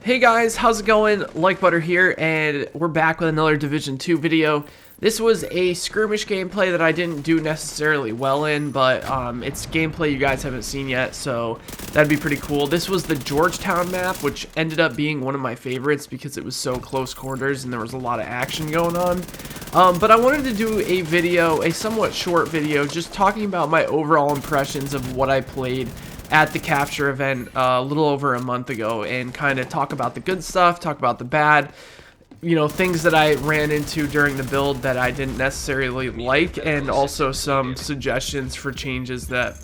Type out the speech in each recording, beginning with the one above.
Hey guys, how's it going? Likebutter here, and we're back with another Division 2 video. This was a skirmish gameplay that I didn't do necessarily well in, but it's gameplay you guys haven't seen yet, so that'd be pretty cool. This was the Georgetown map, which ended up being one of my favorites because it was so close quarters and there was a lot of action going on. But I wanted to do a video, a somewhat short video, just talking about my overall impressions of what I played at the capture event a little over a month ago, and kind of talk about the good stuff, talk about the bad, you know, things that I ran into during the build that I didn't necessarily like, and also some suggestions for changes that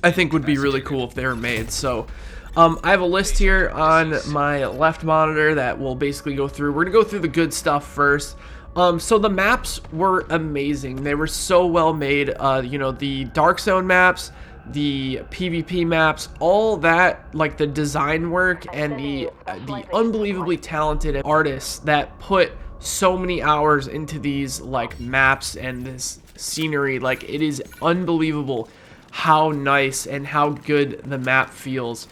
I think would be really cool if they were made. So I have a list here on my left monitor that we'll basically go through. We're gonna go through the good stuff first. So the maps were amazing. They were so well made. You know, the Dark Zone maps, the PvP maps, all that, like the design work and the unbelievably talented artists that put so many hours into these like maps and this scenery. Like, it is unbelievable how nice and how good the map feels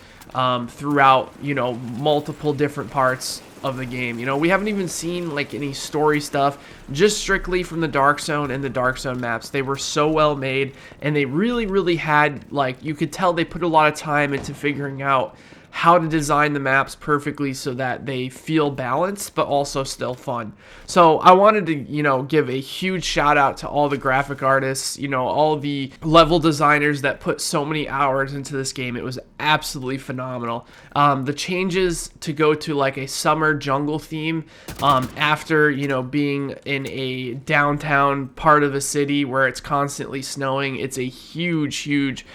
throughout, you know, multiple different parts of the game. You know, we haven't even seen like any story stuff, just strictly from the Dark Zone and the Dark Zone maps. They were so well made, and they really had, like, you could tell they put a lot of time into figuring out how to design the maps perfectly so that they feel balanced but also still fun. So I wanted to, you know, give a huge shout out to all the graphic artists, you know, all the level designers that put so many hours into this game. It was absolutely phenomenal. The changes to go to like a summer jungle theme after, you know, being in a downtown part of a city where it's constantly snowing, it's a huge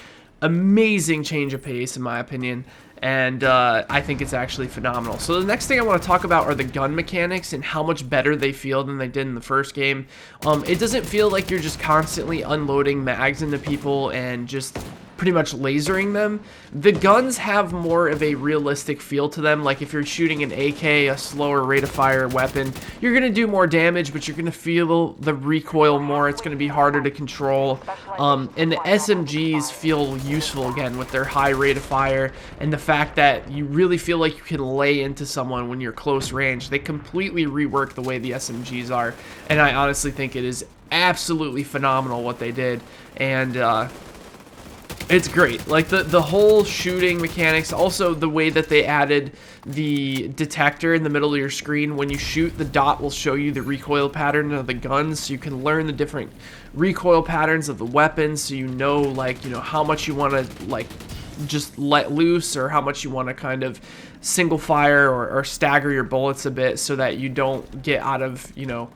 amazing change of pace in my opinion. And I think it's actually phenomenal. So the next thing I want to talk about are the gun mechanics and how much better they feel than they did in the first game. It doesn't feel like you're just constantly unloading mags into people and just pretty much lasering them. The guns have more of a realistic feel to them. Like if you're shooting an AK, a slower rate of fire weapon, you're going to do more damage, but you're going to feel the recoil more. It's going to be harder to control. And the SMGs feel useful again with their high rate of fire and the fact that you really feel like you can lay into someone when you're close range. They completely rework the way the SMGs are, and I honestly think it is absolutely phenomenal what they did. And it's great. Like the whole shooting mechanics, also the way that they added the detector in the middle of your screen. When you shoot, the dot will show you the recoil pattern of the guns, so you can learn the different recoil patterns of the weapons, so you know, like, you know, how much you want to like just let loose or how much you want to kind of single fire or stagger your bullets a bit so that you don't get out of, you know,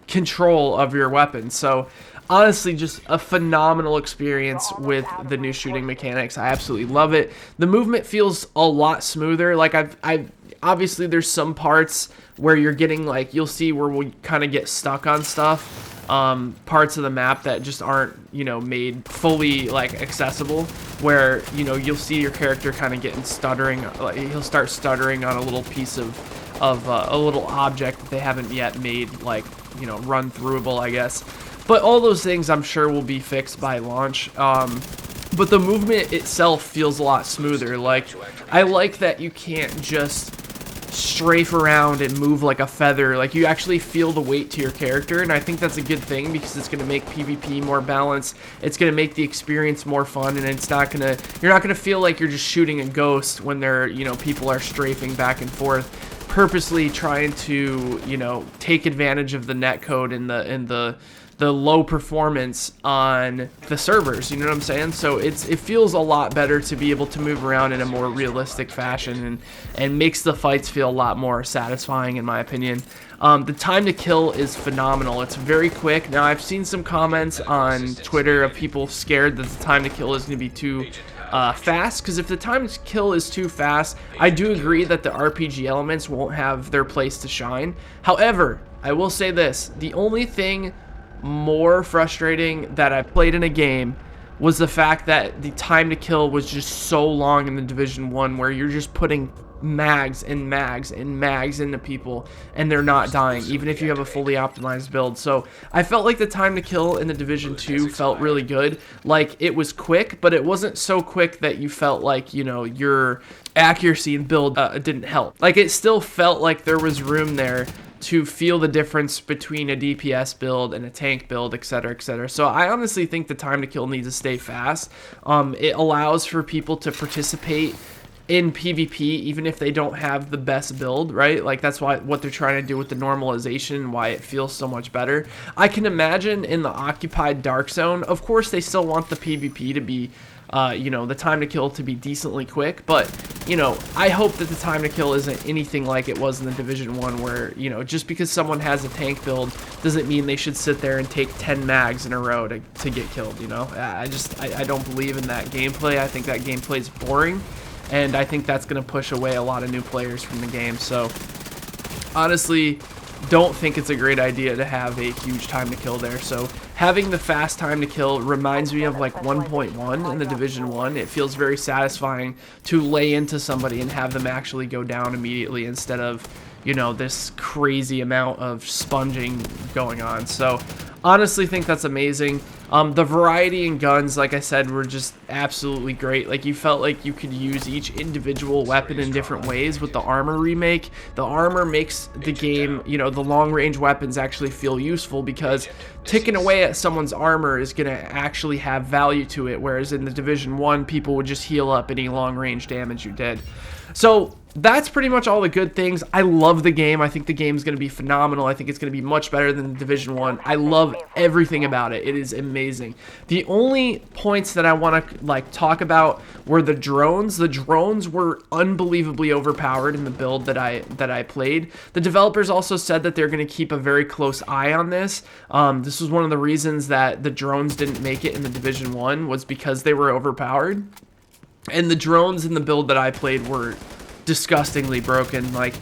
control of your weapon. So honestly, just a phenomenal experience with the new shooting mechanics. I absolutely love it. The movement feels a lot smoother. Like I've obviously there's some parts where you're getting, like, you'll see where we kind of get stuck on stuff, parts of the map that just aren't, you know, made fully like accessible, where, you know, you'll see your character kind of getting stuttering, like he'll start stuttering on a little piece of a little object that they haven't yet made, like, you know, run throughable, I guess. But all those things I'm sure will be fixed by launch. But the movement itself feels a lot smoother. Like, I like that you can't just strafe around and move like a feather. Like, you actually feel the weight to your character, and I think that's a good thing because it's going to make PvP more balanced. It's going to make the experience more fun, and it's not going to, you're not going to feel like you're just shooting a ghost when they're, you know, people are strafing back and forth, purposely trying to, you know, take advantage of the netcode and the low performance on the servers, you know what I'm saying? So it feels a lot better to be able to move around in a more realistic fashion, and makes the fights feel a lot more satisfying in my opinion. The time to kill is phenomenal. It's very quick. Now, I've seen some comments on Twitter of people scared that the time to kill is going to be too fast, because if the time to kill is too fast, I do agree that the RPG elements won't have their place to shine. However, I will say this, the only thing more frustrating that I played in a game was the fact that the time to kill was just so long in the Division 1, where you're just putting mags and mags and mags into people and they're not dying, even if you have a fully optimized build. So I felt like the time to kill in the Division 2 felt really good. Like, it was quick, but it wasn't so quick that you felt like, you know, your accuracy and build didn't help. Like, it still felt like there was room there to feel the difference between a DPS build and a tank build, etc., etc. So I honestly think the time to kill needs to stay fast. It allows for people to participate in PvP even if they don't have the best build, right? Like, that's what they're trying to do with the normalization and why it feels so much better. I can imagine in the occupied dark zone, of course they still want the PvP to be you know, the time to kill to be decently quick, but, you know, I hope that the time to kill isn't anything like it was in the Division 1 where, you know, just because someone has a tank build doesn't mean they should sit there and take 10 mags in a row to get killed, you know? I don't believe in that gameplay. I think that gameplay is boring, and I think that's going to push away a lot of new players from the game. So, honestly, don't think it's a great idea to have a huge time to kill there. So having the fast time to kill reminds me of like 1.1 in the Division 1. It feels very satisfying to lay into somebody and have them actually go down immediately instead of, you know, this crazy amount of sponging going on. So honestly think that's amazing. The variety in guns, like I said, were just absolutely great. Like, you felt like you could use each individual weapon in different ways with the armor remake. The armor makes the game, you know, the long range weapons actually feel useful because ticking away at someone's armor is going to actually have value to it, whereas in the Division 1, people would just heal up any long range damage you did. So that's pretty much all the good things. I love the game. I think the game's going to be phenomenal. I think it's going to be much better than Division 1. I love everything about it. It is amazing. The only points that I want to like talk about were the drones. The drones were unbelievably overpowered in the build that I played. The developers also said that they're going to keep a very close eye on this. This was one of the reasons that the drones didn't make it in the Division 1 was because they were overpowered. And the drones in the build that I played were disgustingly broken. Like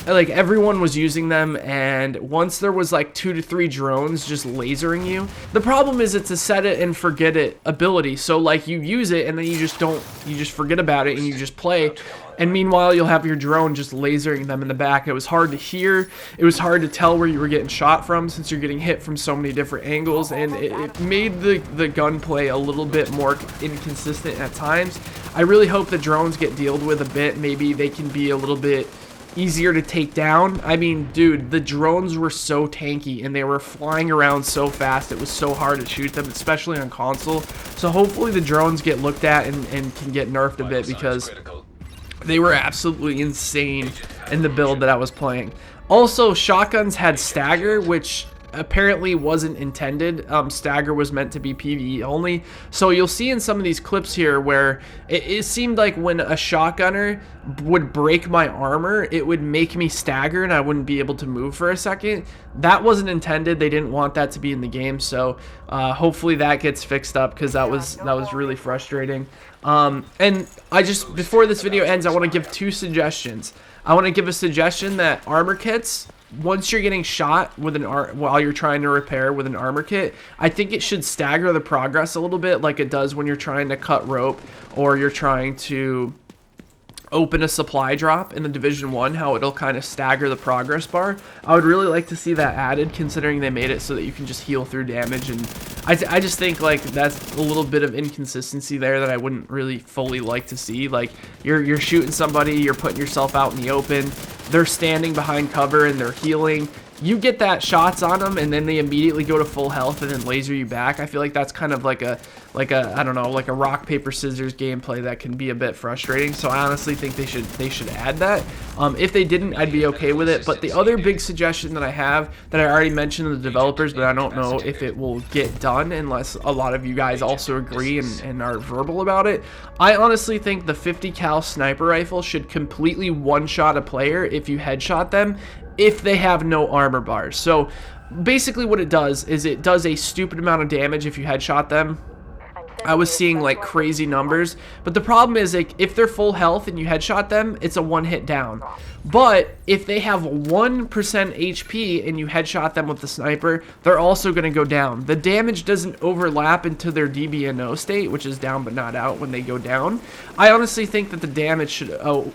everyone was using them, and once there was like 2 to 3 drones just lasering you. The problem is it's a set it and forget it ability. So like you use it and then you just forget about it and you just play. And meanwhile, you'll have your drone just lasering them in the back. It was hard to hear. It was hard to tell where you were getting shot from since you're getting hit from so many different angles. And it made the gunplay a little bit more inconsistent at times. I really hope the drones get dealt with a bit. Maybe they can be a little bit easier to take down. I mean, dude, the drones were so tanky and they were flying around so fast. It was so hard to shoot them, especially on console. So hopefully the drones get looked at and can get nerfed a bit because they were absolutely insane in the build that I was playing. Also, shotguns had stagger, which apparently wasn't intended. Stagger was meant to be PvE only. So you'll see in some of these clips here where it seemed like when a shotgunner would break my armor, it would make me stagger and I wouldn't be able to move for a second. That wasn't intended. They didn't want that to be in the game. So hopefully that gets fixed up because that was really frustrating. And before this video ends, I want to give 2 suggestions. I want to give a suggestion that armor kits, once you're getting shot with while you're trying to repair with an armor kit, I think it should stagger the progress a little bit like it does when you're trying to cut rope or you're trying to open a supply drop in the Division 1, how it'll kind of stagger the progress bar. I would really like to see that added, considering they made it so that you can just heal through damage. And I just think like that's a little bit of inconsistency there that I wouldn't really fully like to see. Like you're shooting somebody, you're putting yourself out in the open, they're standing behind cover and they're healing. You get that shots on them and then they immediately go to full health and then laser you back. I feel like that's kind of like a I don't know, like a rock paper scissors gameplay that can be a bit frustrating. So I honestly think they should add that. If they didn't, I'd be okay with it. But the other big suggestion that I have that I already mentioned to the developers, but I don't know if it will get done unless a lot of you guys also agree and are verbal about it. I honestly think the 50 cal sniper rifle should completely one-shot a player if you headshot them, if they have no armor bars. So basically what it does is it does a stupid amount of damage if you headshot them, I was seeing like crazy numbers. But the problem is, like, if they're full health and you headshot them, it's a one hit down. But if they have 1% HP and you headshot them with the sniper, they're also going to go down. The damage doesn't overlap into their DBNO state, which is down but not out when they go down. I honestly think that the damage should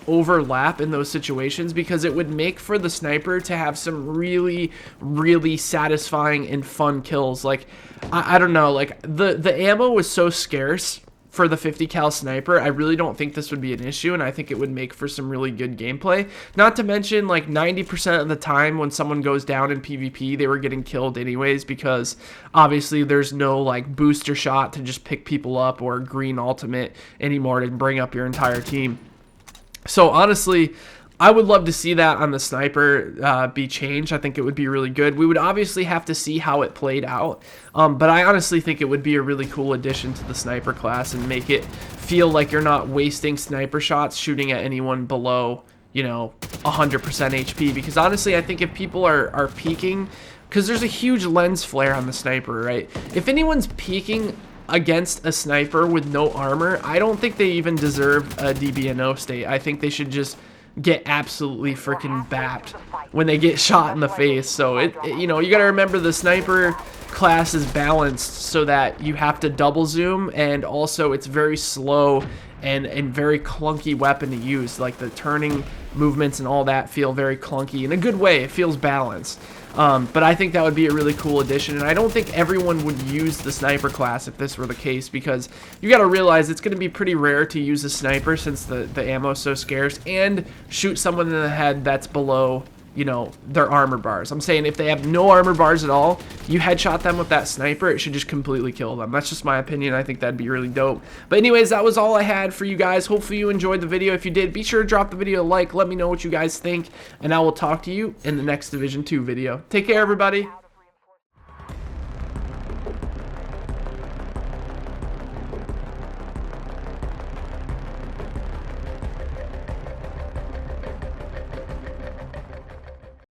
overlap in those situations, because it would make for the sniper to have some really, really satisfying and fun kills. Like, I don't know, like, the ammo was so scarce for the 50 cal sniper. I really don't think this would be an issue, and I think it would make for some really good gameplay. Not to mention, like, 90% of the time when someone goes down in PvP, they were getting killed anyways, because obviously there's no like booster shot to just pick people up or green ultimate anymore to bring up your entire team. So honestly, I would love to see that on the sniper be changed. I think it would be really good. We would obviously have to see how it played out, but I honestly think it would be a really cool addition to the sniper class and make it feel like you're not wasting sniper shots shooting at anyone below, you know, 100% HP. Because honestly, I think if people are peeking, because there's a huge lens flare on the sniper, right? If anyone's peeking against a sniper with no armor, I don't think they even deserve a DBNO state. I think they should just get absolutely freaking bapped when they get shot in the face. So you know, you got to remember the sniper class is balanced so that you have to double zoom, and also it's very slow and very clunky weapon to use. Like the turning movements and all that feel very clunky in a good way. It feels balanced. But I think that would be a really cool addition, and I don't think everyone would use the sniper class if this were the case, because you got to realize it's going to be pretty rare to use a sniper since the ammo is so scarce, and shoot someone in the head that's below, you know, their armor bars. I'm saying if they have no armor bars at all, you headshot them with that sniper, it should just completely kill them. That's just my opinion. I think that'd be really dope. But anyways, that was all I had for you guys. Hopefully you enjoyed the video. If you did, be sure to drop the video a like. Let me know what you guys think, and I will talk to you in the next Division 2 video. Take care, everybody.